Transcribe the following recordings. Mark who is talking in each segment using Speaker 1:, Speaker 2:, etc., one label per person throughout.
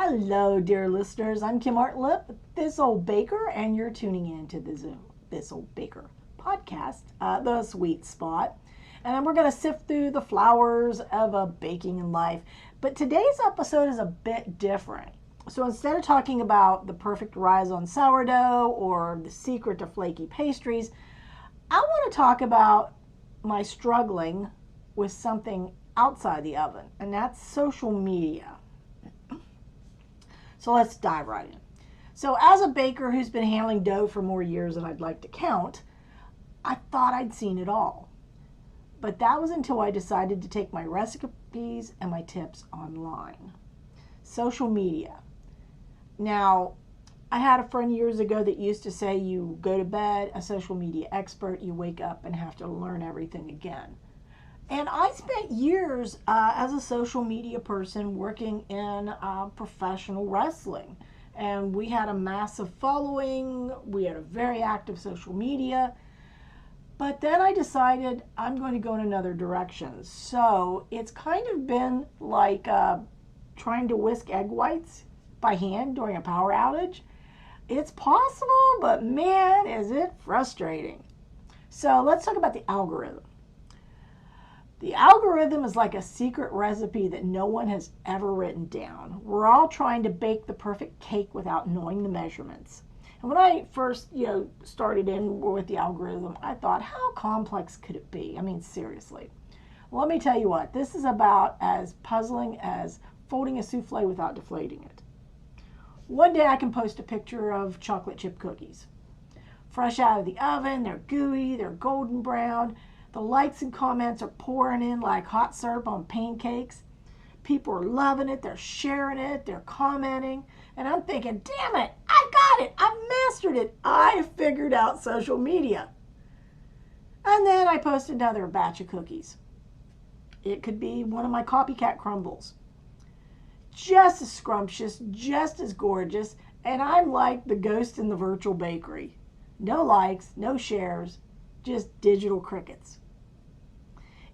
Speaker 1: Hello, dear listeners. I'm Kim Artlip, This Old Baker, and you're tuning in to the This Old Baker podcast, The Sweet Spot. And we're going to sift through the flowers of a baking in life. But today's episode is a bit different. So instead of talking about the perfect rise on sourdough or the secret to flaky pastries, I want to talk about my struggling with something outside the oven, and that's social media. So let's dive right in. So as a baker who's been handling dough for more years than I'd like to count, I thought I'd seen it all. But that was until I decided to take my recipes and my tips online. Social media. Now, I had a friend years ago that used to say you go to bed a social media expert, you wake up and have to learn everything again. And I spent years as a social media person working in professional wrestling. And we had a massive following. We had a very active social media. But then I decided I'm going to go in another direction. So it's kind of been like trying to whisk egg whites by hand during a power outage. It's possible, but man, is it frustrating. So let's talk about the algorithm. The algorithm is like a secret recipe that no one has ever written down. We're all trying to bake the perfect cake without knowing the measurements. And when I first, started in with the algorithm, I thought, how complex could it be? I mean, seriously. Well, let me tell you what, this is about as puzzling as folding a souffle without deflating it. One day I can post a picture of chocolate chip cookies. Fresh out of the oven, they're gooey, they're golden brown. The likes and comments are pouring in like hot syrup on pancakes. People are loving it, they're sharing it, they're commenting. And I'm thinking, damn it, I got it, I've mastered it. I figured out social media. And then I post another batch of cookies. It could be one of my copycat crumbles. Just as scrumptious, just as gorgeous, and I'm like the ghost in the virtual bakery. No likes, no shares, just digital crickets.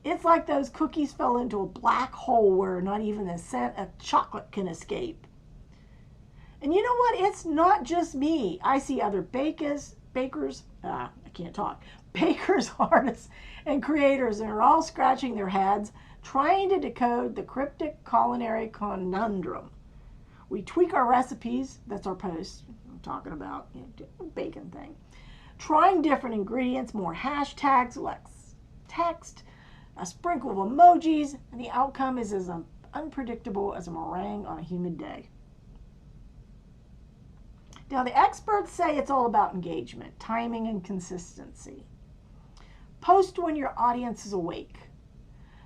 Speaker 1: It's like those cookies fell into a black hole where not even the scent of chocolate can escape. And you know what? It's not just me. I see other bakers, artists, and creators, and are all scratching their heads trying to decode the cryptic culinary conundrum. We tweak our recipes, that's our post, I'm talking about bacon thing. Trying different ingredients, more hashtags, less text, a sprinkle of emojis, and the outcome is as unpredictable as a meringue on a humid day. Now, the experts say it's all about engagement, timing, and consistency. Post when your audience is awake.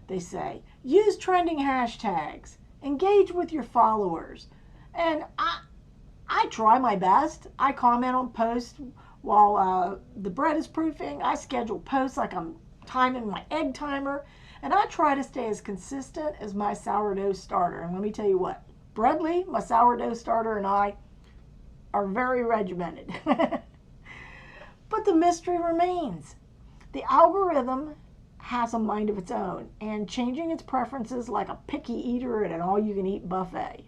Speaker 1: They say, use trending hashtags, engage with your followers. And I try my best. I comment on posts while the bread is proofing. I schedule posts like I'm timing my egg timer. And I try to stay as consistent as my sourdough starter. And let me tell you what, Bradley, my sourdough starter, and I are very regimented. But the mystery remains. The algorithm has a mind of its own and changing its preferences like a picky eater at an all-you-can-eat buffet.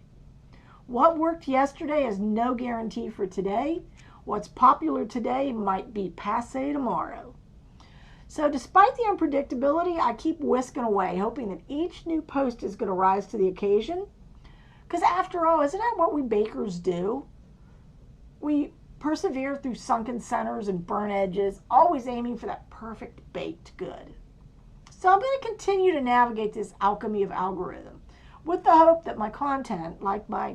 Speaker 1: What worked yesterday is no guarantee for today. What's popular today might be passé tomorrow. So despite the unpredictability, I keep whisking away, hoping that each new post is going to rise to the occasion. Because after all, isn't that what we bakers do? We persevere through sunken centers and burnt edges, always aiming for that perfect baked good. So I'm going to continue to navigate this alchemy of algorithm with the hope that my content, like my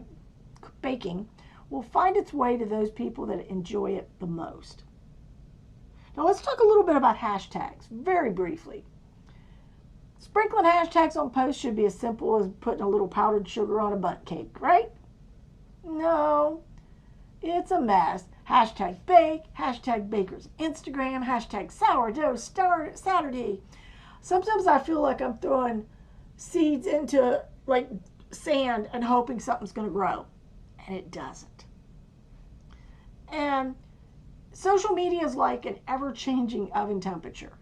Speaker 1: baking, will find its way to those people that enjoy it the most. Now let's talk a little bit about hashtags, very briefly. Sprinkling hashtags on posts should be as simple as putting a little powdered sugar on a bundt cake, right? No, it's a mess. Hashtag bake, hashtag bakers Instagram, hashtag sourdough Saturday. Sometimes I feel like I'm throwing seeds into like sand and hoping something's going to grow, and it doesn't. And social media is like an ever-changing oven temperature.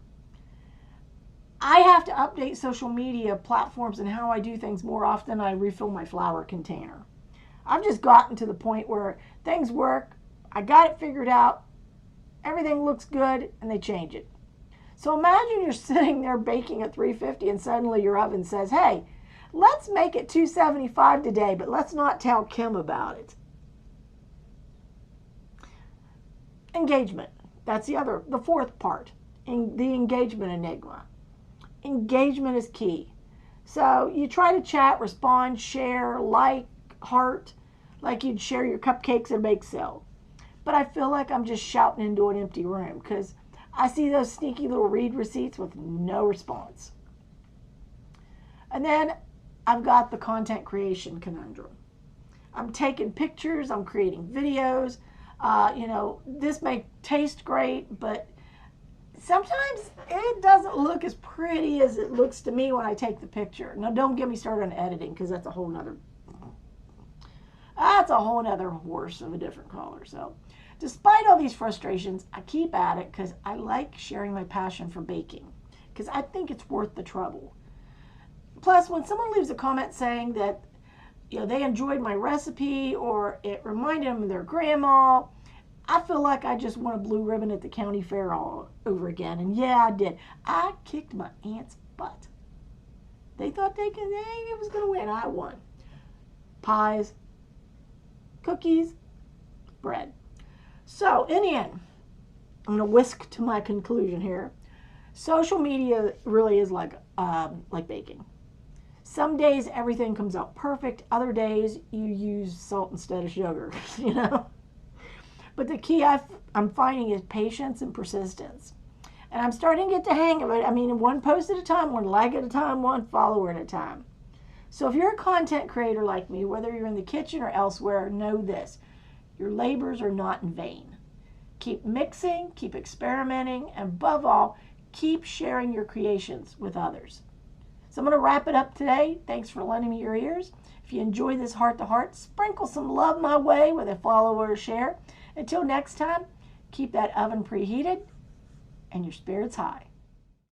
Speaker 1: I have to update social media platforms and how I do things more often than I refill my flour container. I've just gotten to the point where things work. I got it figured out. Everything looks good, and they change it. So imagine you're sitting there baking at 350 and suddenly your oven says, hey, let's make it 275 today, but let's not tell Kim about it. Engagement. That's the fourth part, in the engagement enigma. Engagement is key. So you try to chat, respond, share, like, heart, like you'd share your cupcakes at a bake sale. But I feel like I'm just shouting into an empty room because I see those sneaky little read receipts with no response. And then I've got the content creation conundrum. I'm taking pictures, I'm creating videos. This may taste great, but sometimes it doesn't look as pretty as it looks to me when I take the picture. Now, don't get me started on editing because that's a whole nother horse of a different color. So, despite all these frustrations, I keep at it because I like sharing my passion for baking because I think it's worth the trouble. Plus, when someone leaves a comment saying that they enjoyed my recipe or it reminded them of their grandma, I feel like I just won a blue ribbon at the county fair all over again. And yeah, I did. I kicked my aunt's butt. They thought it was going to win. I won. Pies, cookies, bread. So, in the end, I'm going to whisk to my conclusion here. Social media really is like baking. Some days everything comes out perfect. Other days you use salt instead of sugar, But the key I'm finding is patience and persistence. And I'm starting to get the hang of it. I mean, one post at a time, one like at a time, one follower at a time. So if you're a content creator like me, whether you're in the kitchen or elsewhere, know this. Your labors are not in vain. Keep mixing, keep experimenting, and above all, keep sharing your creations with others. So I'm going to wrap it up today. Thanks for lending me your ears. If you enjoy this heart-to-heart, sprinkle some love my way with a follow or a share. Until next time, keep that oven preheated and your spirits high.